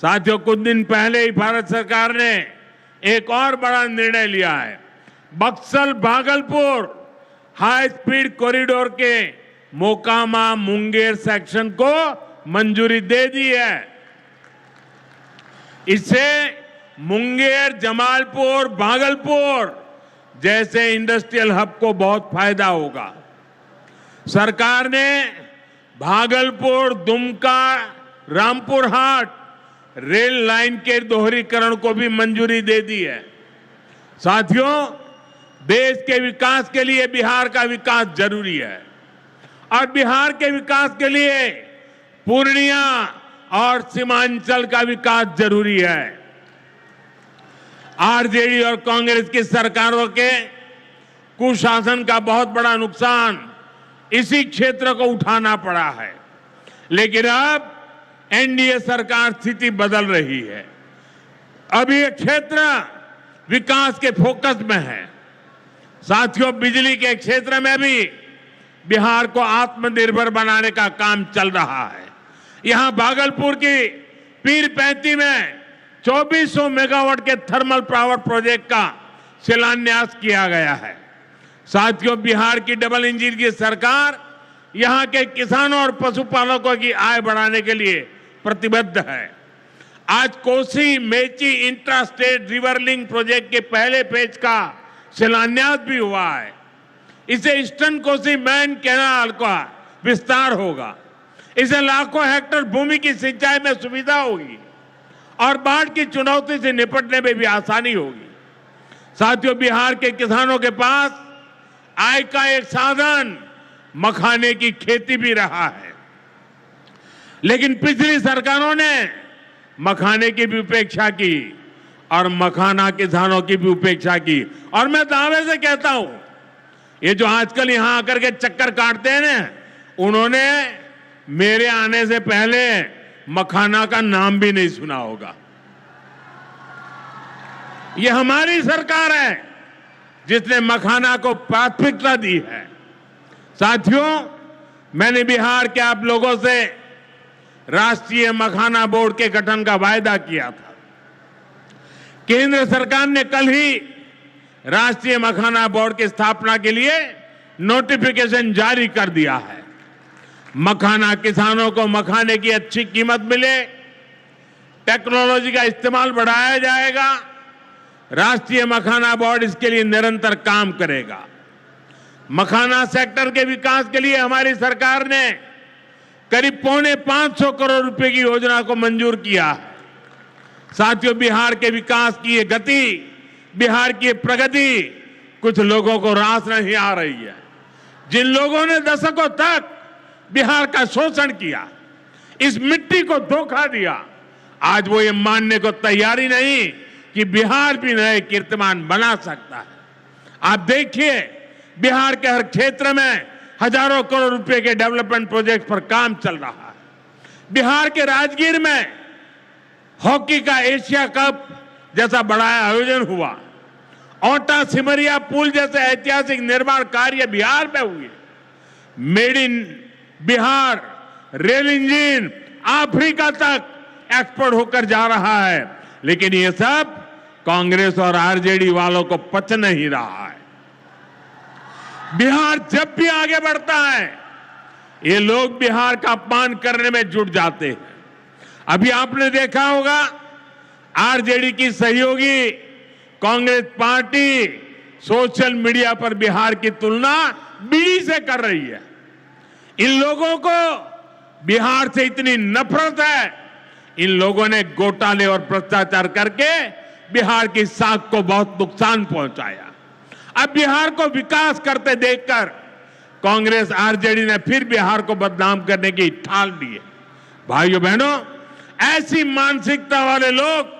साथियों, कुछ दिन पहले ही भारत सरकार ने एक और बड़ा निर्णय लिया है। Buxar Bhagalpur high speed corridor के मोकामा मुंगेर सेक्शन को मंजूरी दे दी है। इससे मुंगेर, जमालपुर, भागलपुर जैसे इंडस्ट्रियल हब को बहुत फायदा होगा। सरकार ने भागलपुर, दुमका, रामपुर हाट रेल लाइन के दोहरीकरण को भी मंजूरी दे दी है। साथियों, देश के विकास के लिए बिहार का विकास जरूरी है और बिहार के विकास के लिए पूर्णिया और सीमांचल का विकास जरूरी है। आरजेडी और कांग्रेस की सरकारों के कुशासन का बहुत बड़ा नुकसान इसी क्षेत्र को उठाना पड़ा है, लेकिन अब एनडीए सरकार स्थिति बदल रही है। अब ये क्षेत्र विकास के फोकस में है। साथियों, बिजली के क्षेत्र में भी बिहार को आत्मनिर्भर बनाने का काम चल रहा है। यहां भागलपुर की पीरपैंती में 2400 मेगावाट के थर्मल पावर प्रोजेक्ट का शिलान्यास किया गया है। साथियों, बिहार की डबल इंजन की सरकार यहां के किसानों और पशुपालकों की आय बढ़ाने के लिए प्रतिबद्ध है। आज Kosi Mechi intra state river link project के पहले फेज का शिलान्यास भी हुआ है। इसे ईस्टर्न कोसी मेन कैनाल का विस्तार होगा। इसे लाखों हेक्टेयर भूमि की सिंचाई में सुविधा होगी और बाढ़ की चुनौती से निपटने में भी आसानी होगी। साथियों, बिहार के किसानों के पास आय का एक साधन मखाने की खेती भी रहा है, लेकिन पिछली सरकारों ने मखाने की भी उपेक्षा की और मखाना किसानों की भी उपेक्षा की। और मैं दावे से कहता हूं, ये जो आजकल यहां आकर के चक्कर काटते हैं ना, उन्होंने मेरे आने से पहले मखाना का नाम भी नहीं सुना होगा। ये हमारी सरकार है जिसने मखाना को प्राथमिकता दी है। साथियों, मैंने बिहार के आप लोगों से राष्ट्रीय मखाना बोर्ड के गठन का वायदा किया था। केंद्र सरकार ने कल ही राष्ट्रीय मखाना बोर्ड की स्थापना के लिए नोटिफिकेशन जारी कर दिया है। मखाना किसानों को मखाने की अच्छी कीमत मिले, टेक्नोलॉजी का इस्तेमाल बढ़ाया जाएगा। राष्ट्रीय मखाना बोर्ड इसके लिए निरंतर काम करेगा। मखाना सेक्टर के विकास के लिए हमारी सरकार ने करीब 550 करोड़ रुपए की योजना को मंजूर किया है। साथियों, बिहार के विकास की ये गति, बिहार की ये प्रगति कुछ लोगों को रास नहीं आ रही है। जिन लोगों ने दशकों तक बिहार का शोषण किया, इस मिट्टी को धोखा दिया, आज वो ये मानने को तैयारी नहीं कि बिहार भी नए कीर्तिमान बना सकता है। आप देखिए, बिहार के हर क्षेत्र में हजारों करोड़ रुपए के डेवलपमेंट प्रोजेक्ट पर काम चल रहा है। बिहार के राजगीर में हॉकी का एशिया कप जैसा बड़ा आयोजन हुआ। ओटा सिमरिया पुल जैसे ऐतिहासिक निर्माण कार्य बिहार में हुए। Made in Bihar rail engine Africa तक एक्सपोर्ट होकर जा रहा है, लेकिन ये सब कांग्रेस और आरजेडी वालों को पच नहीं रहा है। बिहार जब भी आगे बढ़ता है, ये लोग बिहार का अपमान करने में जुट जाते हैं। अभी आपने देखा होगा, आरजेडी की सहयोगी कांग्रेस पार्टी सोशल मीडिया पर बिहार की तुलना बीड़ी से कर रही है। इन लोगों को बिहार से इतनी नफरत है, इन लोगों ने घोटाले और भ्रष्टाचार करके बिहार की साख को बहुत नुकसान पहुंचाया। अब बिहार को विकास करते देखकर कांग्रेस आरजेडी ने फिर बिहार को बदनाम करने की ठान ली है। भाइयों बहनों, ऐसी मानसिकता वाले लोग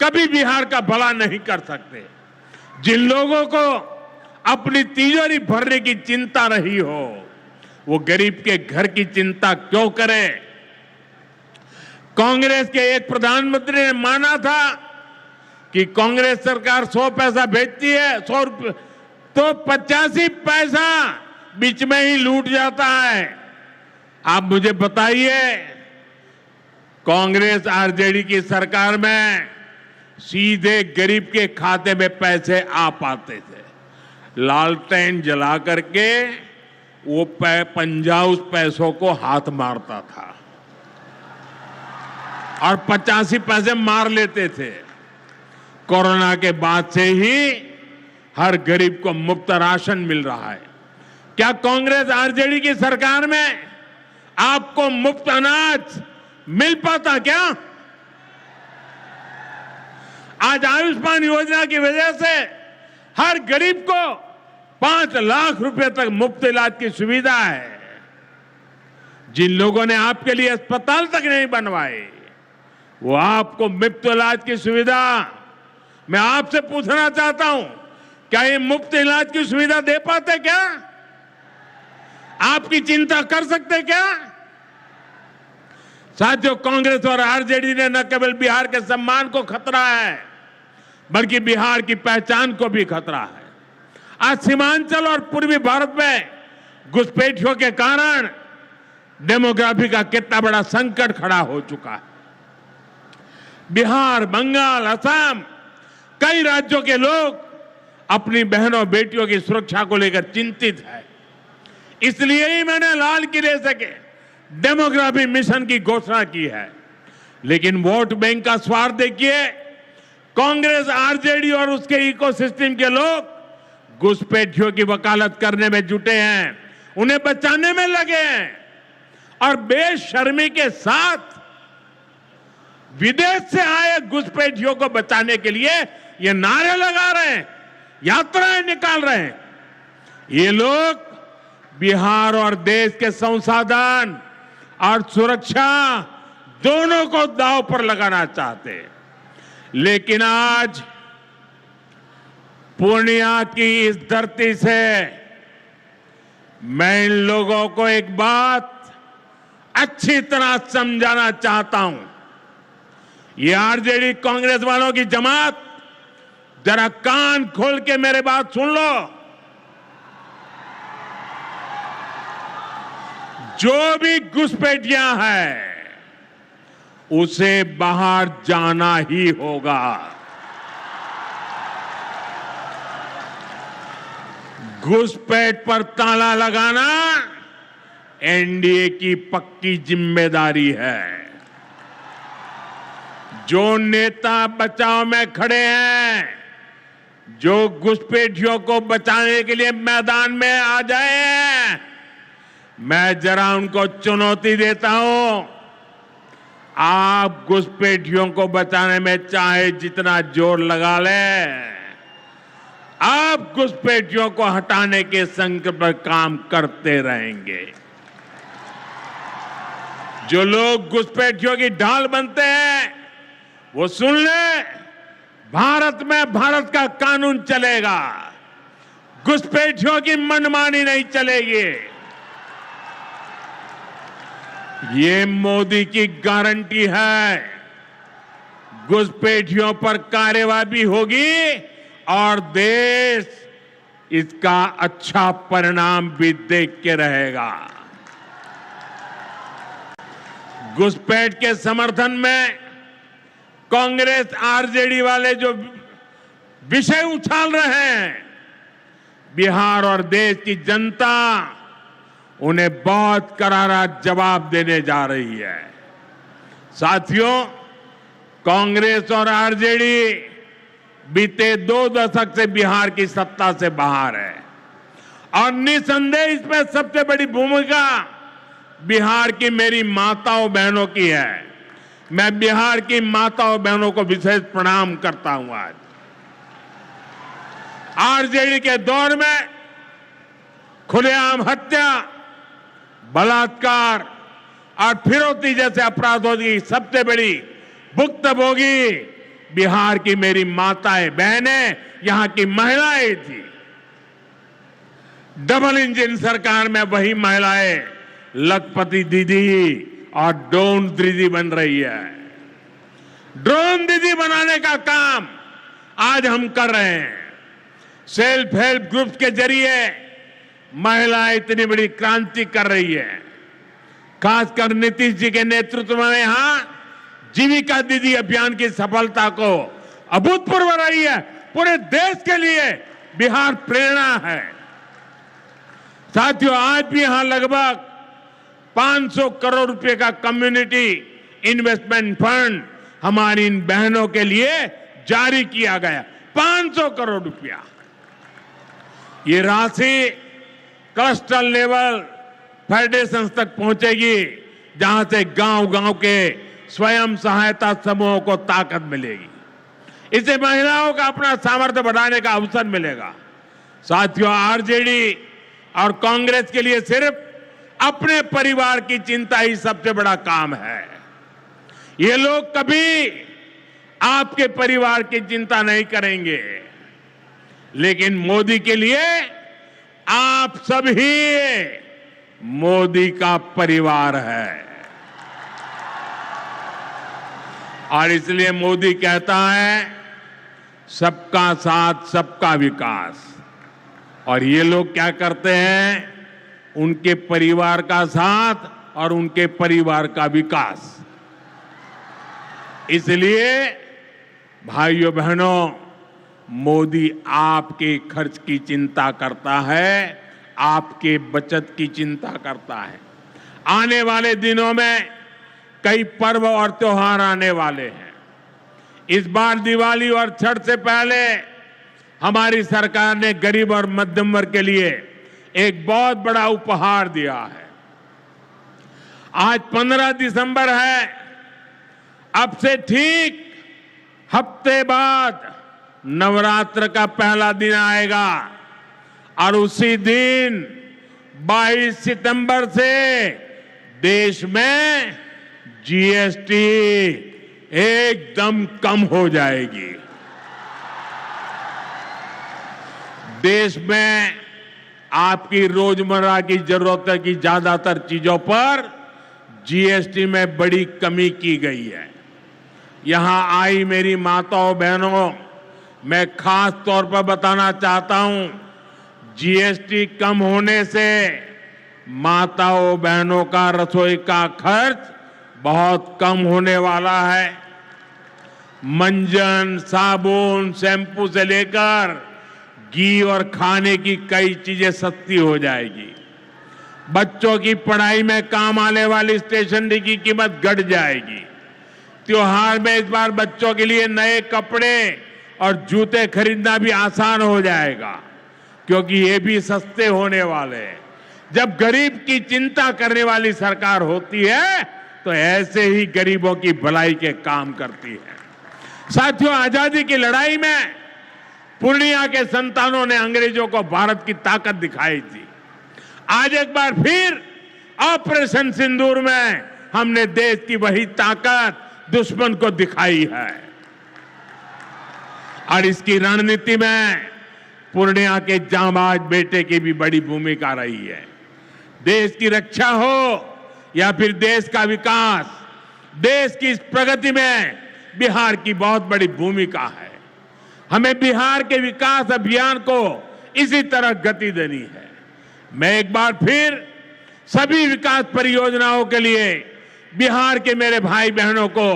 कभी बिहार का भला नहीं कर सकते। जिन लोगों को अपनी तिजोरी भरने की चिंता रही हो, वो गरीब के घर की चिंता क्यों करें? कांग्रेस के एक प्रधानमंत्री ने माना था कि कांग्रेस सरकार 100 पैसा भेजती है, 100 रुपये, तो 85 पैसा बीच में ही लूट जाता है। आप मुझे बताइए, कांग्रेस आरजेडी की सरकार में सीधे गरीब के खाते में पैसे आ पाते थे। लालटेन जला करके वो पंजा उस पैसों को हाथ मारता था और 85 पैसे मार लेते थे। कोरोना के बाद से ही हर गरीब को मुफ्त राशन मिल रहा है। क्या कांग्रेस आरजेडी की सरकार में आपको मुफ्त अनाज मिल पाता क्या? आज आयुष्मान योजना की वजह से हर गरीब को 5 लाख रुपए तक मुफ्त इलाज की सुविधा है। जिन लोगों ने आपके लिए अस्पताल तक नहीं बनवाए, वो आपको मुफ्त इलाज की सुविधा, मैं आपसे पूछना चाहता हूं, क्या ये मुफ्त इलाज की सुविधा दे पाते क्या? आपकी चिंता कर सकते क्या? साथियों, कांग्रेस और आरजेडी ने न केवल बिहार के सम्मान को खतरा है, बल्कि बिहार की पहचान को भी खतरा है। आज सीमांचल और पूर्वी भारत में घुसपैठियों के कारण डेमोग्राफी का कितना बड़ा संकट खड़ा हो चुका है। बिहार, बंगाल, असम, कई राज्यों के लोग अपनी बहनों बेटियों की सुरक्षा को लेकर चिंतित है। इसलिए ही मैंने लाल किले से डेमोग्राफी मिशन की घोषणा की है। लेकिन वोट बैंक का स्वार्थ देखिए, कांग्रेस, आरजेडी और उसके इकोसिस्टम के लोग घुसपैठियों की वकालत करने में जुटे हैं, उन्हें बचाने में लगे हैं और बेशर्मी के साथ विदेश से आए घुसपैठियों को बचाने के लिए ये नारे लगा रहे हैं यात्राएं निकाल रहे हैं। ये लोग बिहार और देश के संसाधन और सुरक्षा दोनों को दांव पर लगाना चाहते हैं। लेकिन आज पूर्णिया की इस धरती से मैं इन लोगों को एक बात अच्छी तरह समझाना चाहता हूं। ये आरजेडी कांग्रेस वालों की जमात, जरा कान खोल के मेरे बात सुन लो। जो भी घुसपैठिया है उसे बाहर जाना ही होगा। घुसपैठ पर ताला लगाना एनडीए की पक्की जिम्मेदारी है। जो नेता बचाव में खड़े हैं, जो घुसपैठियों को बचाने के लिए मैदान में आ जाए, मैं जरा उनको चुनौती देता हूं। आप घुसपैठियों को बचाने में चाहे जितना जोर लगा लें, आप घुसपैठियों को हटाने के संकल्प पर काम करते रहेंगे। जो लोग घुसपैठियों की ढाल बनते हैं वो सुन ले, भारत में भारत का कानून चलेगा, घुसपैठियों की मनमानी नहीं चलेगी। ये मोदी की गारंटी है। घुसपैठियों पर कार्रवाई भी होगी और देश इसका अच्छा परिणाम भी देख के रहेगा। घुसपैठ के समर्थन में कांग्रेस आरजेडी वाले जो विषय उछाल रहे हैं, बिहार और देश की जनता उन्हें बहुत करारा जवाब देने जा रही है। साथियों, कांग्रेस और आरजेडी बीते 2 दशक से बिहार की सत्ता से बाहर है और निसंदेह इसमें सबसे बड़ी भूमिका बिहार की मेरी माताओं बहनों की है। मैं बिहार की माताओं बहनों को विशेष प्रणाम करता हूं। आज आरजेडी के दौर में खुलेआम हत्या, बलात्कार और फिरौती जैसे अपराधों की सबसे बड़ी भुक्तभोगी बिहार की मेरी माताएं बहनें, यहां की महिलाएं थी। डबल इंजन सरकार में वही महिलाएं लखपति दीदी और ड्रोन दीदी बन रही है। ड्रोन दीदी बनाने का काम आज हम कर रहे हैं। सेल्फ हेल्प ग्रुप्स के जरिए महिलाएं इतनी बड़ी क्रांति कर रही है। खासकर नीतीश जी के नेतृत्व में यहां जीविका दीदी अभियान की सफलता को अभूतपूर्व रही है। पूरे देश के लिए बिहार प्रेरणा है। साथियों, आज भी यहां लगभग 500 करोड़ रुपए का कम्युनिटी इन्वेस्टमेंट फंड हमारी इन बहनों के लिए जारी किया गया। 500 करोड़ रुपया। ये राशि क्लस्टर लेवल फेडरेशन तक पहुंचेगी, जहां से गांव-गांव के स्वयं सहायता समूहों को ताकत मिलेगी। इससे महिलाओं का अपना सामर्थ्य बढ़ाने का अवसर मिलेगा। साथियों, आरजेडी और कांग्रेस के लिए सिर्फ अपने परिवार की चिंता ही सबसे बड़ा काम है। ये लोग कभी आपके परिवार की चिंता नहीं करेंगे, लेकिन मोदी के लिए आप सभी मोदी का परिवार है। और इसलिए मोदी कहता है सबका साथ सबका विकास। और ये लोग क्या करते हैं? उनके परिवार का साथ और उनके परिवार का विकास। इसलिए भाइयों बहनों, मोदी आपके खर्च की चिंता करता है, आपके बचत की चिंता करता है। आने वाले दिनों में कई पर्व और त्योहार आने वाले हैं। इस बार दिवाली और छठ से पहले हमारी सरकार ने गरीब और मध्यम वर्ग के लिए एक बहुत बड़ा उपहार दिया है। आज 15 दिसंबर है। अब से ठीक हफ्ते बाद नवरात्र का पहला दिन आएगा और उसी दिन 22 सितंबर से देश में जीएसटी एकदम कम हो जाएगी। देश में आपकी रोजमर्रा की जरूरतों की ज्यादातर चीजों पर जीएसटी में बड़ी कमी की गई है। यहां आई मेरी माताओं बहनों, मैं खास तौर पर बताना चाहता हूं, जीएसटी कम होने से माताओं बहनों का रसोई का खर्च बहुत कम होने वाला है। मंजन, साबुन, शैम्पू से लेकर घी और खाने की कई चीजें सस्ती हो जाएगी। बच्चों की पढ़ाई में काम आने वाली स्टेशनरी की कीमत घट जाएगी। त्योहार में इस बार बच्चों के लिए नए कपड़े और जूते खरीदना भी आसान हो जाएगा, क्योंकि ये भी सस्ते होने वाले हैं। जब गरीब की चिंता करने वाली सरकार होती है तो ऐसे ही गरीबों की भलाई के काम करती है। साथियों, आजादी की लड़ाई में पूर्णिया के संतानों ने अंग्रेजों को भारत की ताकत दिखाई थी। आज एक बार फिर ऑपरेशन सिंदूर में हमने देश की वही ताकत दुश्मन को दिखाई है और इसकी रणनीति में पूर्णिया के जांबाज बेटे की भी बड़ी भूमिका रही है। देश की रक्षा हो या फिर देश का विकास, देश की इस प्रगति में बिहार की बहुत बड़ी भूमिका है। हमें बिहार के विकास अभियान को इसी तरह गति देनी है। मैं एक बार फिर सभी विकास परियोजनाओं के लिए बिहार के मेरे भाई बहनों को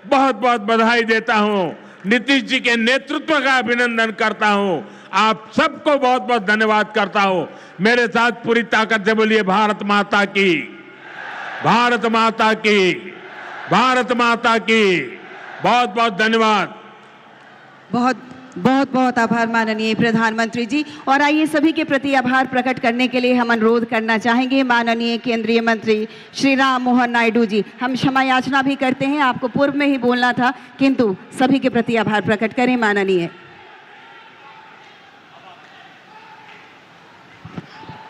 बहुत बहुत बधाई देता हूं। नीतीश जी के नेतृत्व का अभिनंदन करता हूं। आप सबको बहुत बहुत धन्यवाद करता हूं। मेरे साथ पूरी ताकत से बोलिए भारत माता की, भारत माता की, भारत माता की। बहुत बहुत धन्यवाद। बहुत बहुत बहुत आभार माननीय प्रधानमंत्री जी। और आइए सभी के प्रति आभार प्रकट करने के लिए हम अनुरोध करना चाहेंगे माननीय केंद्रीय मंत्री श्री राम मोहन नायडू जी। हम क्षमा याचना भी करते हैं, आपको पूर्व में ही बोलना था, किंतु सभी के प्रति आभार प्रकट करें माननीय।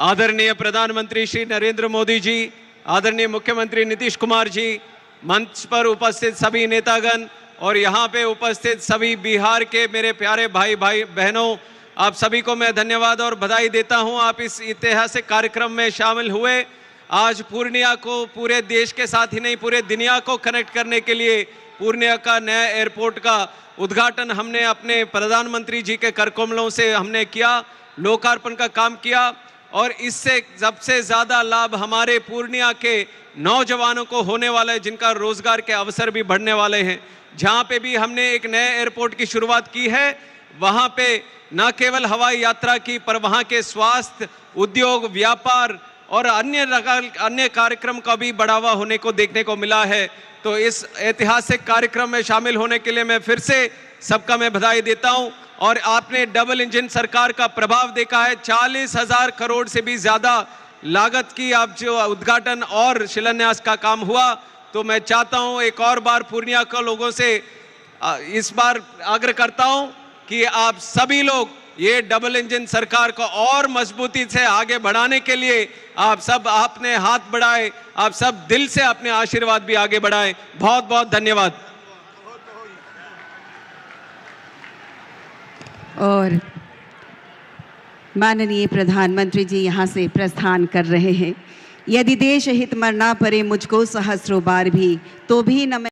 आदरणीय प्रधानमंत्री श्री नरेंद्र मोदी जी, आदरणीय मुख्यमंत्री नीतीश कुमार जी, मंच पर उपस्थित सभी नेतागण और यहाँ पे उपस्थित सभी बिहार के मेरे प्यारे भाई बहनों, आप सभी को मैं धन्यवाद और बधाई देता हूँ। आप इस ऐतिहासिक कार्यक्रम में शामिल हुए। आज पूर्णिया को पूरे देश के साथ ही नहीं पूरे दुनिया को कनेक्ट करने के लिए पूर्णिया का नया एयरपोर्ट का उद्घाटन हमने अपने प्रधानमंत्री जी के करकमलों से हमने किया, लोकार्पण का काम किया। और इससे सबसे ज़्यादा लाभ हमारे पूर्णिया के नौजवानों को होने वाला है, जिनका रोजगार के अवसर भी बढ़ने वाले हैं। जहाँ पे भी हमने एक नए एयरपोर्ट की शुरुआत की है, वहाँ पे न केवल हवाई यात्रा की, पर वहाँ के स्वास्थ्य, उद्योग, व्यापार और अन्य कार्यक्रम का भी बढ़ावा होने को देखने को मिला है। तो इस ऐतिहासिक कार्यक्रम में शामिल होने के लिए मैं फिर से सबका मैं बधाई देता हूँ। और आपने डबल इंजन सरकार का प्रभाव देखा है। 40,000 करोड़ से भी ज्यादा लागत की आप जो उद्घाटन और शिलान्यास का काम हुआ। तो मैं चाहता हूं एक और बार पूर्णिया के लोगों से इस बार आग्रह करता हूं कि आप सभी लोग ये डबल इंजन सरकार को और मजबूती से आगे बढ़ाने के लिए आप सब आपने हाथ बढ़ाए, आप सब दिल से अपने आशीर्वाद भी आगे बढ़ाएं। बहुत बहुत धन्यवाद। और माननीय प्रधानमंत्री जी यहाँ से प्रस्थान कर रहे हैं। यदि देश हित मरना पड़े मुझको सहस्रों बार भी, तो भी न मैं